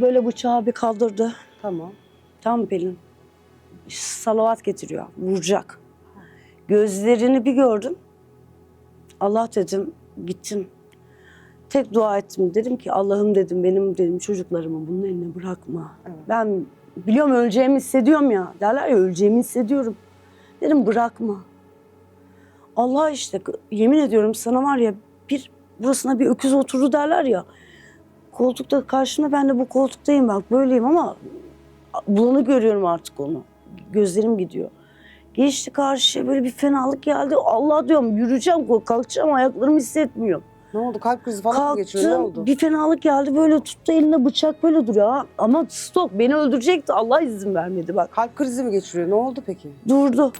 böyle bıçağı bir kaldırdı. Tamam. Tam Pelin. Salavat getiriyor. Vuracak. Gözlerini bir gördüm. Allah dedim, gittim. Tek dua ettim. Dedim ki Allah'ım dedim, benim dedim çocuklarımı bunun eline bırakma. Evet. Ben biliyorum öleceğimi hissediyorum ya. Derler ya öleceğimi hissediyorum. Dedim bırakma. Allah işte yemin ediyorum sana var ya burasına bir öküz oturdu derler ya. Koltukta karşımda ben de bu koltuktayım bak böyleyim ama bulanı görüyorum artık onu. Gözlerim gidiyor. Geçti karşıya böyle bir fenalık geldi. Allah diyorum yürüyeceğim kalkacağım ayaklarımı hissetmiyorum. Ne oldu? Kalp krizi falan mı geçiriyor? Ne oldu? Kalktım bir fenalık geldi böyle tuttu elinde bıçak böyle duruyor. Ha. Ama stop beni öldürecekti Allah izin vermedi bak. Kalp krizi mi geçiriyor? Ne oldu peki? Durdu.